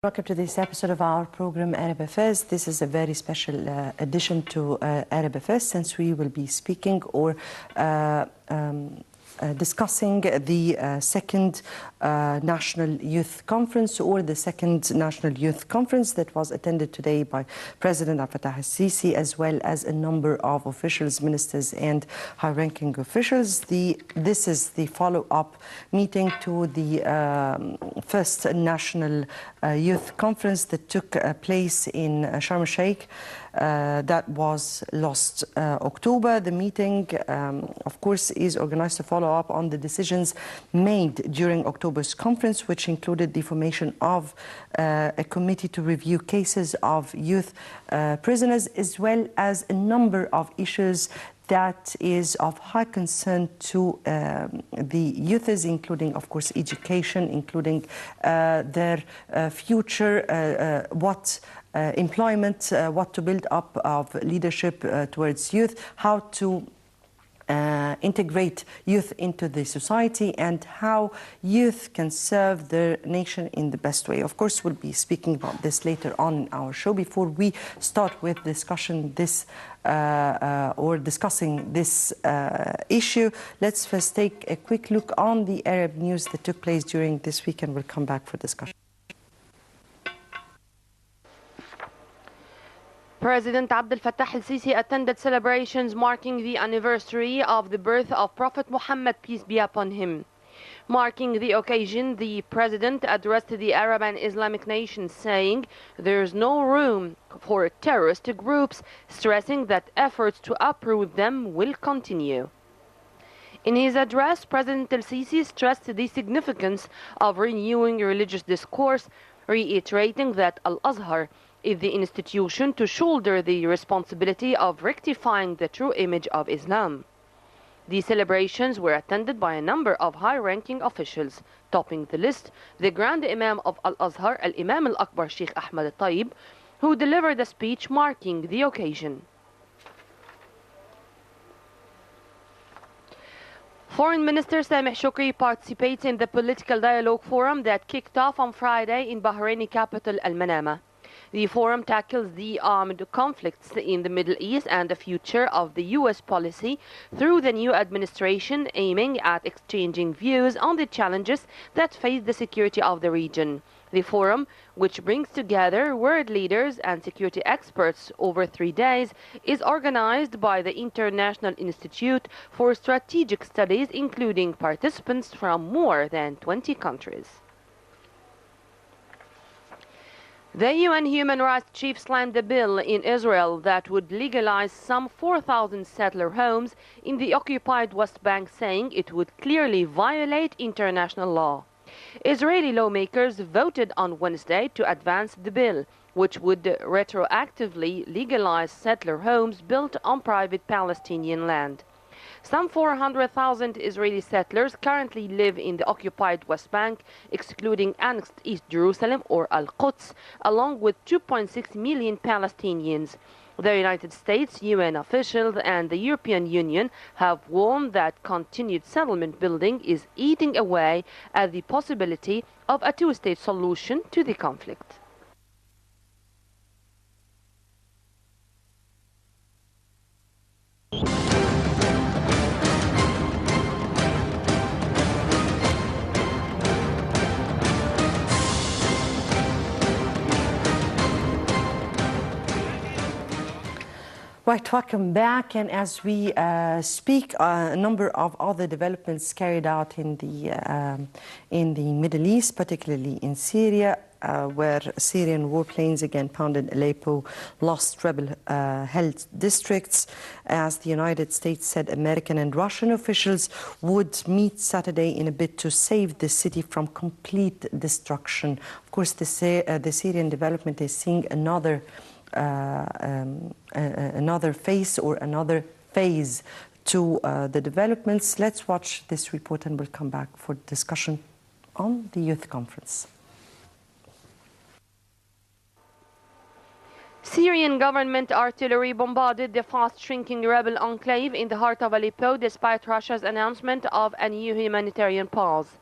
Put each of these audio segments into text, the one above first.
Welcome to this episode of our program Arab Affairs. This is a very special addition to Arab Affairs, since we will be speaking or discussing the second National Youth Conference, or the second National Youth Conference that was attended today by President Abdel Fattah al-Sisi, as well as a number of officials, ministers and high-ranking officials. This is the follow-up meeting to the first National Youth Conference that took place in Sharm el-Sheikh. That was last October. The meeting, of course, is organized to follow up on the decisions made during October's conference, which included the formation of a committee to review cases of youth prisoners, as well as a number of issues that is of high concern to the youths, including, of course, education, including their future, employment, what to build up of leadership towards youth, how to integrate youth into the society, and how youth can serve their nation in the best way. Of course, we'll be speaking about this later on in our show. Before we start with discussing this issue, let's first take a quick look on the Arab news that took place during this week, and we'll come back for discussion. President Abdel Fattah al-Sisi attended celebrations marking the anniversary of the birth of Prophet Muhammad, peace be upon him. Marking the occasion, the president addressed the Arab and Islamic nations, saying there is no room for terrorist groups, stressing that efforts to uproot them will continue. In his address, President al-Sisi stressed the significance of renewing religious discourse, reiterating that Al-Azhar is the institution to shoulder the responsibility of rectifying the true image of Islam. The celebrations were attended by a number of high-ranking officials. Topping the list, the Grand Imam of Al-Azhar, Al-Imam Al-Akbar Sheikh Ahmad Al-Tayyib, who delivered a speech marking the occasion. Foreign Minister Sameh Shukri participates in the political dialogue forum that kicked off on Friday in Bahraini capital Al-Manama. The forum tackles the armed conflicts in the Middle East and the future of the U.S. policy through the new administration, aiming at exchanging views on the challenges that face the security of the region. The forum, which brings together world leaders and security experts over 3 days, is organized by the International Institute for Strategic Studies, including participants from more than 20 countries. The UN Human Rights Chief slammed a bill in Israel that would legalize some 4,000 settler homes in the occupied West Bank, saying it would clearly violate international law. Israeli lawmakers voted on Wednesday to advance the bill, which would retroactively legalize settler homes built on private Palestinian land. Some 400,000 Israeli settlers currently live in the occupied West Bank, excluding annexed East Jerusalem or Al-Quds, along with 2.6 million Palestinians. The United States, UN officials, and the European Union have warned that continued settlement building is eating away at the possibility of a two-state solution to the conflict. Right, welcome back. And as we speak, a number of other developments carried out in the Middle East, particularly in Syria, where Syrian warplanes again pounded Aleppo, lost rebel-held districts. As the United States said, American and Russian officials would meet Saturday in a bid to save the city from complete destruction. Of course, the Syrian development is seeing another phase or another phase to the developments. Let's watch this report and we'll come back for discussion on the youth conference. Syrian government artillery bombarded the fast-shrinking rebel enclave in the heart of Aleppo despite Russia's announcement of a new humanitarian pause.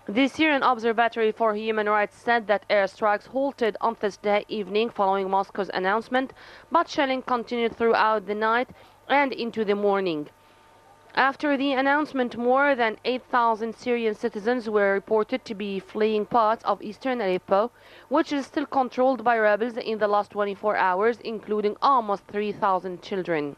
The Syrian Observatory for Human Rights said that airstrikes halted on Thursday evening following Moscow's announcement, but shelling continued throughout the night and into the morning. After the announcement, more than 8,000 Syrian citizens were reported to be fleeing parts of eastern Aleppo, which is still controlled by rebels in the last 24 hours, including almost 3,000 children.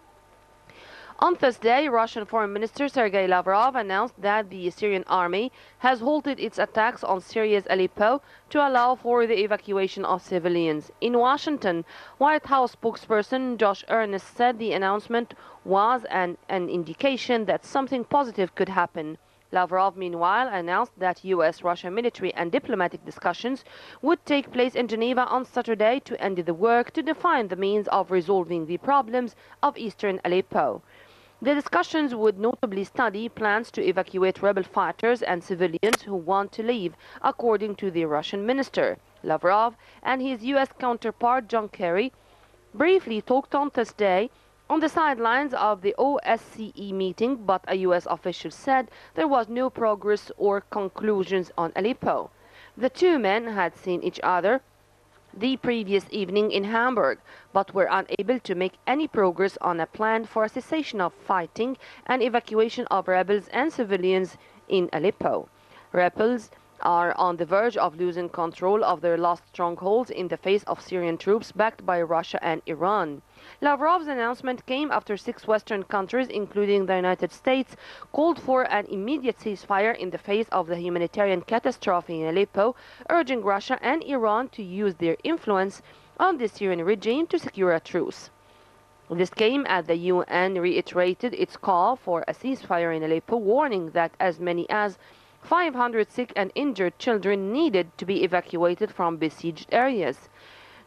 On Thursday, Russian Foreign Minister Sergei Lavrov announced that the Syrian army has halted its attacks on Syria's Aleppo to allow for the evacuation of civilians. In Washington, White House spokesperson Josh Earnest said the announcement was an indication that something positive could happen. Lavrov, meanwhile, announced that U.S.-Russia military and diplomatic discussions would take place in Geneva on Saturday to end the work to define the means of resolving the problems of eastern Aleppo. The discussions would notably study plans to evacuate rebel fighters and civilians who want to leave, according to the Russian minister. Lavrov and his U.S. counterpart John Kerry briefly talked on Thursday on the sidelines of the OSCE meeting, but a U.S. official said there was no progress or conclusions on Aleppo. The two men had seen each other the previous evening in Hamburg, but were unable to make any progress on a plan for a cessation of fighting and evacuation of rebels and civilians in Aleppo. Rebels are on the verge of losing control of their lost strongholds in the face of Syrian troops backed by Russia and Iran. Lavrov's announcement came after 6 Western countries, including the United States, called for an immediate ceasefire in the face of the humanitarian catastrophe in Aleppo, urging Russia and Iran to use their influence on the Syrian regime to secure a truce. This came as the UN reiterated its call for a ceasefire in Aleppo, warning that as many as 500 sick and injured children needed to be evacuated from besieged areas.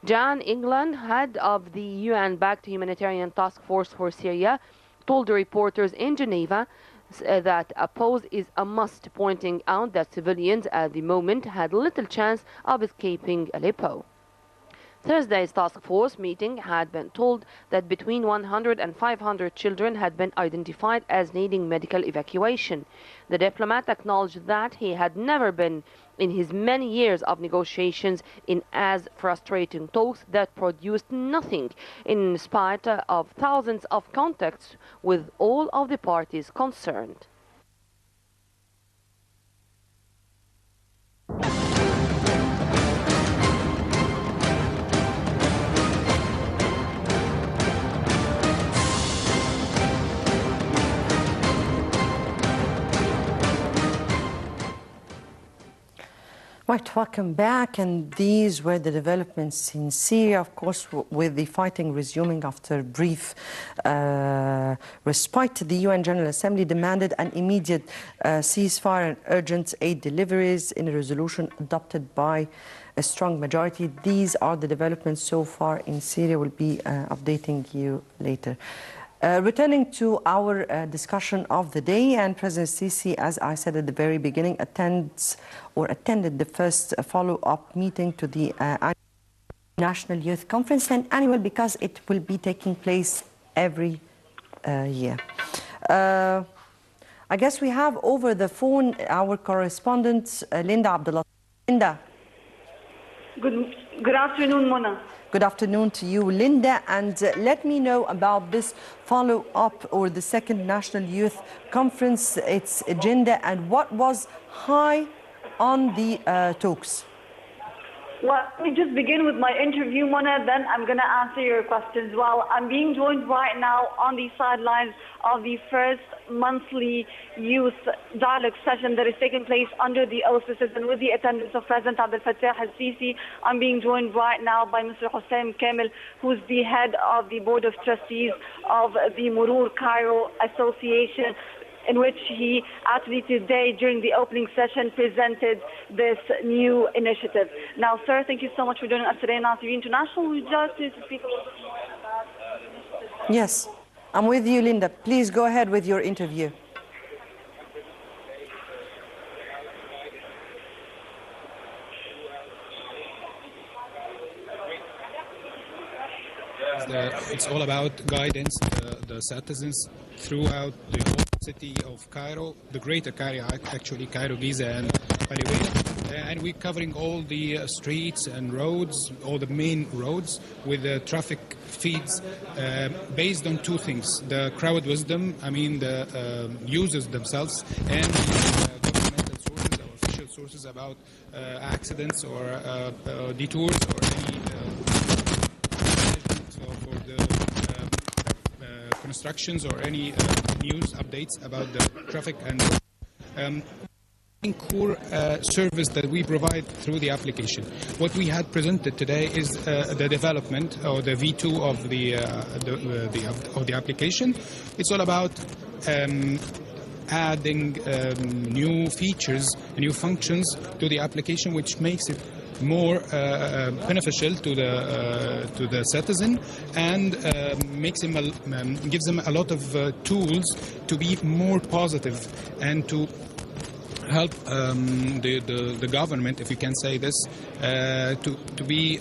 Jan England, head of the UN-backed humanitarian task force for Syria, told the reporters in Geneva that a pause is a must, pointing out that civilians at the moment had little chance of escaping Aleppo. Thursday's task force meeting had been told that between 100 and 500 children had been identified as needing medical evacuation. The diplomat acknowledged that he had never been in his many years of negotiations in as frustrating talks that produced nothing, in spite of thousands of contacts with all of the parties concerned. Right, welcome back. And these were the developments in Syria, of course, with the fighting resuming after a brief respite. The UN General Assembly demanded an immediate ceasefire and urgent aid deliveries in a resolution adopted by a strong majority. These are the developments so far in Syria. We'll be updating you later. Returning to our discussion of the day, and President Sisi, as I said at the very beginning, attended the first follow-up meeting to the National Youth Conference, and annual because it will be taking place every year. I guess we have over the phone our correspondent, Linda Abdullah. Linda. Good afternoon, Mona. Good afternoon to you, Linda, and let me know about this follow-up or the second National Youth Conference, its agenda, and what was high on the talks. Well, let me just begin with my interview, Mona, then I'm going to answer your questions. Well, I'm being joined right now on the sidelines of the first monthly youth dialogue session that is taking place under the auspices and with the attendance of President Abdel Fattah al-Sisi. I'm being joined right now by Mr. Hossein Kamel, who's the head of the Board of Trustees of the Murur Cairo Association, in which he actually today during the opening session presented this new initiative. Now, sir, thank you so much for joining us today on Nile TV International. We just need to speak. Yes, I'm with you, Linda. Please go ahead with your interview. It's all about guidance the citizens throughout the whole city of Cairo, the greater Cairo, actually Cairo, Giza, and and we're covering all the streets and roads, all the main roads, with the traffic feeds based on two things: the crowd wisdom, the users themselves, and governmental sources or official sources about accidents or detours or any for the constructions or any news updates about the traffic and core service that we provide through the application. What we had presented today is the development or the V2 of the application. It's all about adding new features, new functions to the application, which makes it more beneficial to the citizen and gives them a lot of tools to be more positive and to help the government, if you can say this, to be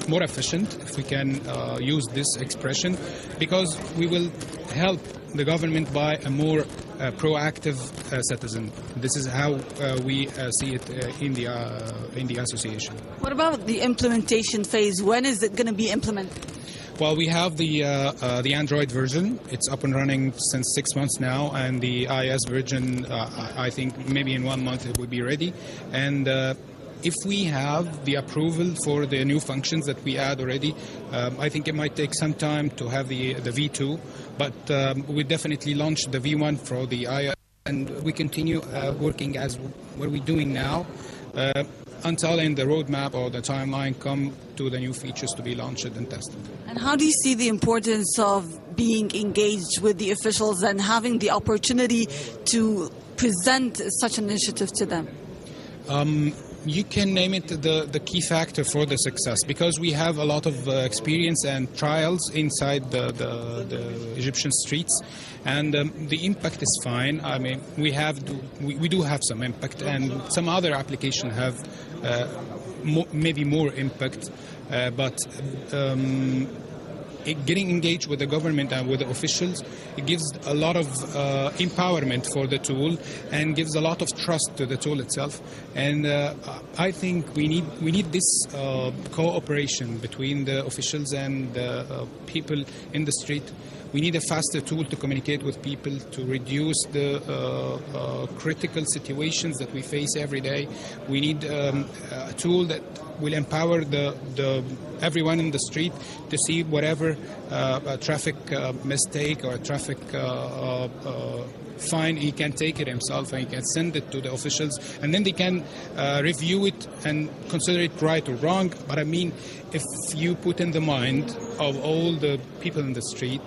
more efficient, if we can use this expression, because we will help the government by a more proactive citizen. This is how we see it in the association. What about the implementation phase? When is it going to be implemented? Well, we have the Android version. It's up and running since 6 months now, and the iOS version, I think maybe in 1 month it will be ready. And if we have the approval for the new functions that we add already, I think it might take some time to have the V2, but we definitely launched the V1 for the iOS, and we continue working as what we're doing now until in the roadmap or the timeline come to the new features to be launched and tested. And how do you see the importance of being engaged with the officials and having the opportunity to present such an initiative to them? You can name it the key factor for the success, because we have a lot of experience and trials inside the Egyptian streets, and the impact is fine. I mean, we do have some impact, and some other applications have maybe more impact, but getting engaged with the government and with the officials, it gives a lot of empowerment for the tool and gives a lot of trust to the tool itself. And I think we need this cooperation between the officials and the people in the street. We need a faster tool to communicate with people, to reduce the critical situations that we face every day. We need a tool that will empower everyone in the street to see whatever a traffic mistake or a traffic fine, he can take it himself and he can send it to the officials, and then they can review it and consider it right or wrong. But I mean, if you put in the mind of all the people in the street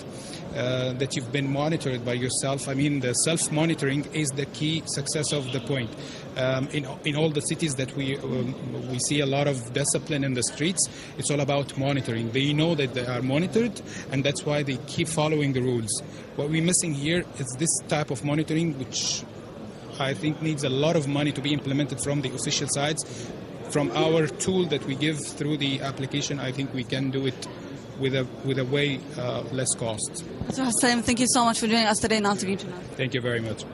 that you've been monitored by yourself, I mean, the self-monitoring is the key success of the point. In all the cities that we see a lot of discipline in the streets, it's all about monitoring. They know that they are monitored, and that's why they keep following the rules. What we're missing here is this type of monitoring, which I think needs a lot of money to be implemented from the official sides. From our tool that we give through the application, I think we can do it with a way less cost. Mr. Hussein, thank you so much for joining us today on Nile TV International. Thank you very much.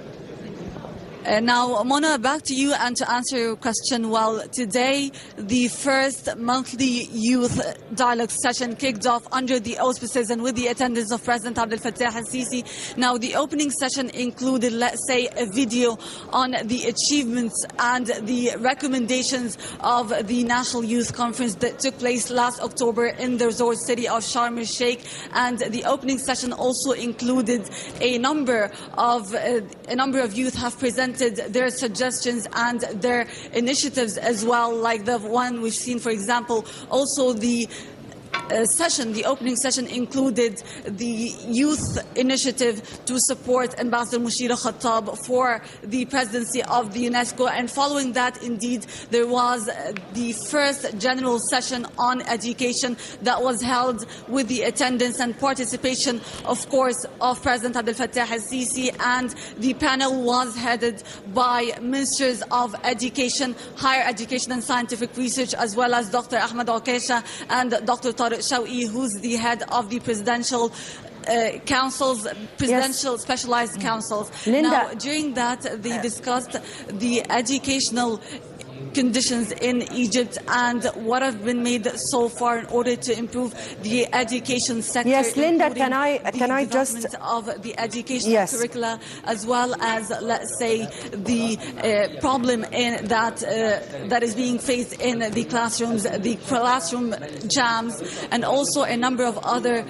Now, Mona, back to you and to answer your question. Well, today, the first monthly youth dialogue session kicked off under the auspices and with the attendance of President Abdel Fattah al-Sisi. Now, the opening session included, let's say, a video on the achievements and the recommendations of the National Youth Conference that took place last October in the resort city of Sharm el-Sheikh. And the opening session also included a number of youth have presented their suggestions and their initiatives as well, like the one we've seen, for example. Also, the opening session included the youth initiative to support Ambassador Mushira Khattab for the presidency of the UNESCO. And following that, indeed, there was the first general session on education that was held with the attendance and participation, of course, of President Abdel Fattah al-Sisi. And the panel was headed by Ministers of Education, Higher Education and Scientific Research, as well as Dr. Ahmed Okesha and Dr. Tariq Shawi, who's the head of the Presidential councils, presidential specialized councils. Linda. Now, during that, they discussed the educational conditions in Egypt and what have been made so far in order to improve the education sector. Yes, Linda, can I just of the educational curricula, as well as, let's say, the problem in that is being faced in the classrooms, the classroom jams, and also a number of other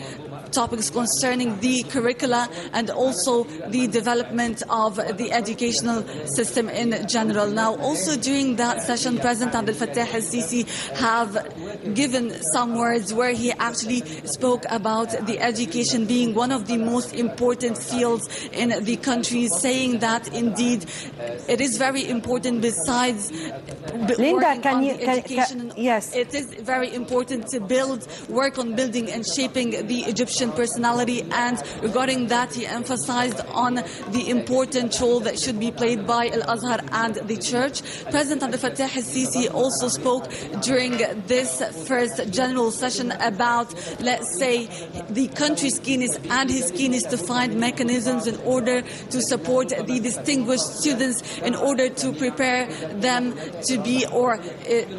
topics concerning the curricula and also the development of the educational system in general. Now, also during that session, President Abdel Fattah al-Sisi have given some words where he actually spoke about the education being one of the most important fields in the country, saying that indeed it is very important besides Linda, yes, it is very important to work on building and shaping the Egyptian personality, and regarding that he emphasized on the important role that should be played by Al-Azhar and the church. President Abdel Fattah al-Sisi also spoke during this first general session about, let's say, the country's keenness and his keenness to find mechanisms in order to support the distinguished students, in order to prepare them to be, or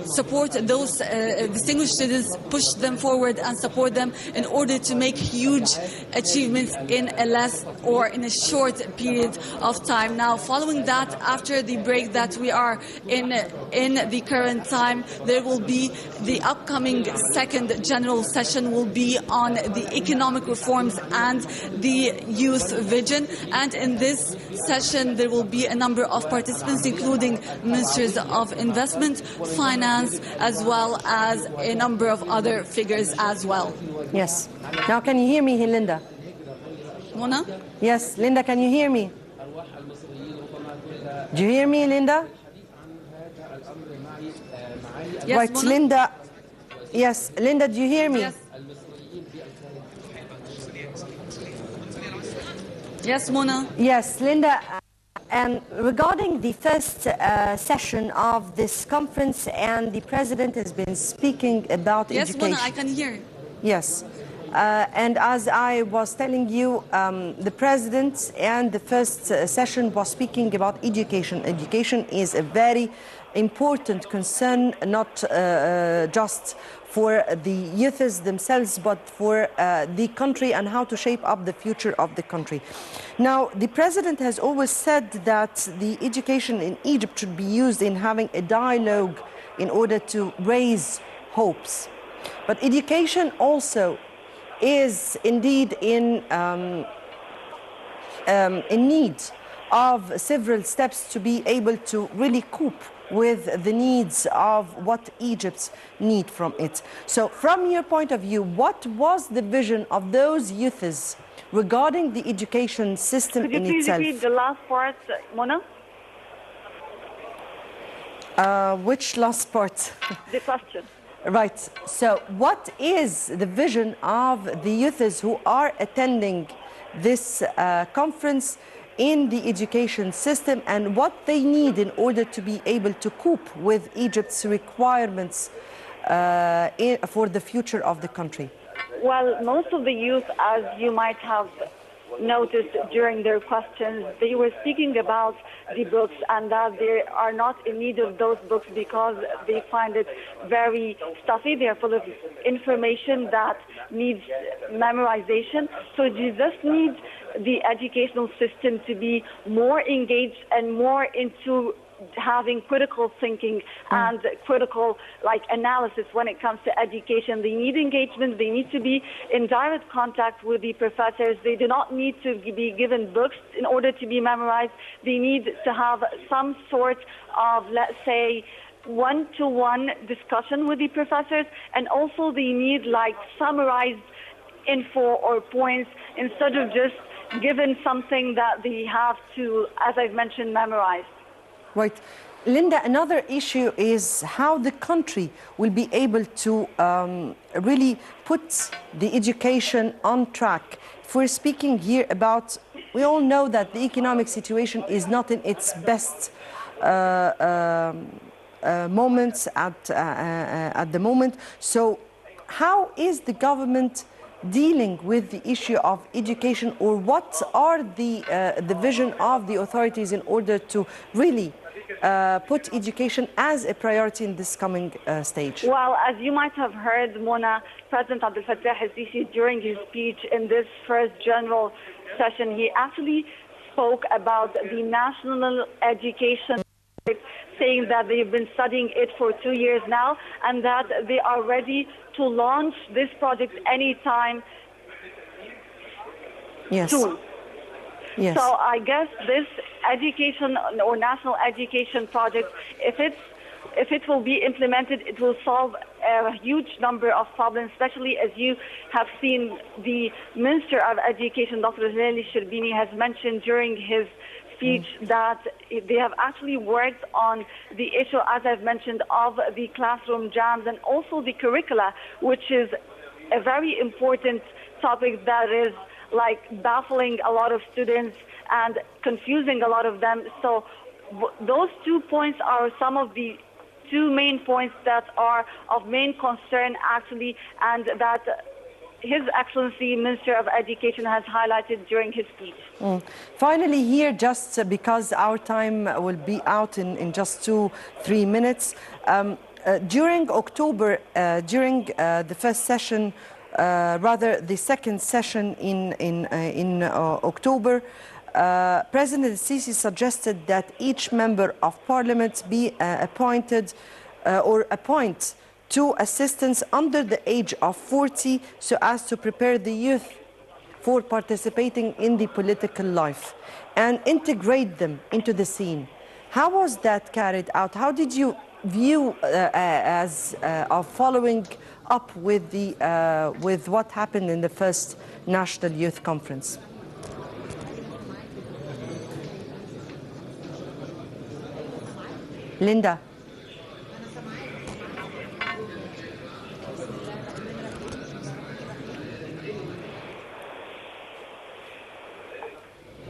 support those distinguished students, push them forward and support them in order to make huge achievements in a less or in a short period of time. Now, following that, after the break that we are in the current time, there will be the upcoming second general session will be on the economic reforms and the youth vision. And in this session, there will be a number of participants, including ministers of investment, finance, as well as a number of other figures as well. Yes. Now, can you hear me, Linda? Mona? Yes, Linda, can you hear me? Do you hear me, Linda? Yes, right, Mona? Linda. Yes, Linda, do you hear me? Yes. Yes, Mona? Yes, Linda. And regarding the first session of this conference, and the president has been speaking about education. Yes, Mona, I can hear. Yes. And as I was telling you, the president and the first session was speaking about education. Education is a very important concern, not just for the youths themselves, but for the country and how to shape up the future of the country. Now, the president has always said that the education in Egypt should be used in having a dialogue in order to raise hopes. But education also is indeed in need of several steps to be able to really cope with the needs of what Egypt need from it. So from your point of view, what was the vision of those youths regarding the education system in itself? Could you please repeat the last part, Mona? Which last part? The question. Right. So what is the vision of the youths who are attending this conference in the education system, and what they need in order to be able to cope with Egypt's requirements for the future of the country? Well, most of the youth, as you might have noticed during their questions, they were speaking about the books and that they are not in need of those books because they find it very stuffy. They are full of information that needs memorization. So you just need the educational system to be more engaged and more into having critical thinking and critical analysis when it comes to education. They need engagement. They need to be in direct contact with the professors. They do not need to be given books in order to be memorized. They need to have some sort of, let's say, one-to-one discussion with the professors, and also they need summarized info or points instead of just given something that they have to, as I've mentioned, memorize. Right. Linda, another issue is how the country will be able to really put the education on track. If we're speaking here about, we all know that the economic situation is not in its best moments at the moment. So how is the government dealing with the issue of education, or what are the vision of the authorities in order to really put education as a priority in this coming stage? Well, as you might have heard, Mona, President Abdel Fattah al-Sisi, during his speech in this first general session, he actually spoke about the national education, saying that they've been studying it for 2 years now and that they are ready to launch this project anytime soon. Yes. So I guess this education or national education project, if it will be implemented, it will solve a huge number of problems, especially as you have seen the Minister of Education, Dr. Zeli Shirbini, has mentioned during his speech that they have actually worked on the issue, as I've mentioned, of the classroom jams and also the curricula, which is a very important topic that is like baffling a lot of students and confusing a lot of them. So those 2 points are some of the 2 main points that are of main concern actually, and that His Excellency Minister of Education has highlighted during his speech. Finally here, just because our time will be out in just 2-3 minutes, during October, during the first session, rather the second session in October, President Sisi suggested that each member of parliament be appointed or appoint 2 assistants under the age of 40 so as to prepare the youth for participating in the political life and integrate them into the scene. How was that carried out? How did you view of following up with with what happened in the first National Youth Conference? Linda.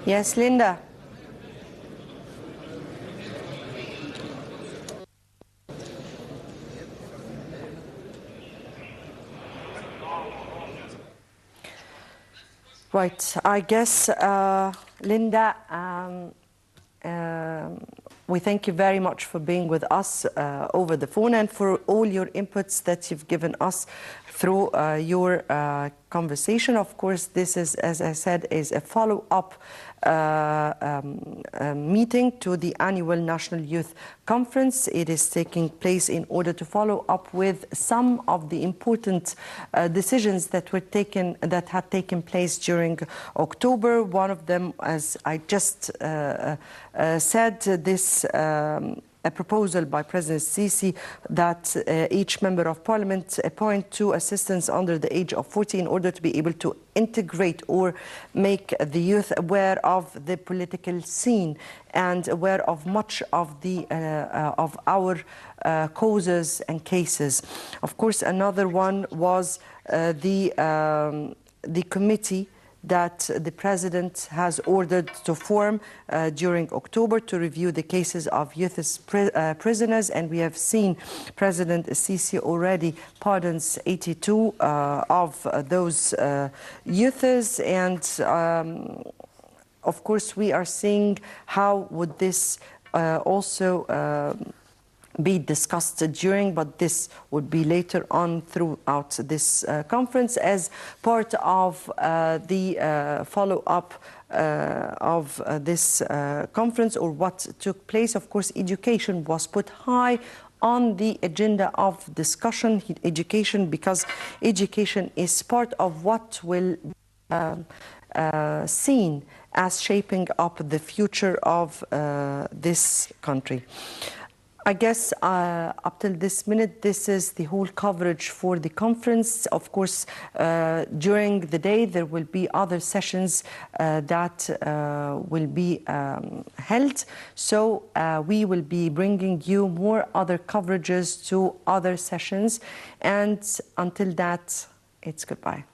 Yes, Linda. Right, I guess, Linda, we thank you very much for being with us over the phone and for all your inputs that you've given us through your conversation. Of course, this is, as I said, is a follow-up meeting to the annual National Youth Conference. It is taking place in order to follow up with some of the important decisions that had taken place during October. One of them, as I just said, this a proposal by President Sisi that each member of parliament appoint 2 assistants under the age of 40 in order to be able to integrate or make the youth aware of the political scene and aware of much of the of our causes and cases. Of course, another one was the committee that the President has ordered to form during October to review the cases of youth prisoners, and we have seen President Sisi already pardons 82 of those youths, and of course we are seeing how would this also be discussed during, but this would be later on throughout this conference as part of the follow-up of this conference or what took place. Of course, education was put high on the agenda of discussion, education, because education is part of what will seen as shaping up the future of this country. I guess up till this minute, this is the whole coverage for the conference. Of course, during the day, there will be other sessions that will be held. So we will be bringing you more other coverages to other sessions. And until that, it's goodbye.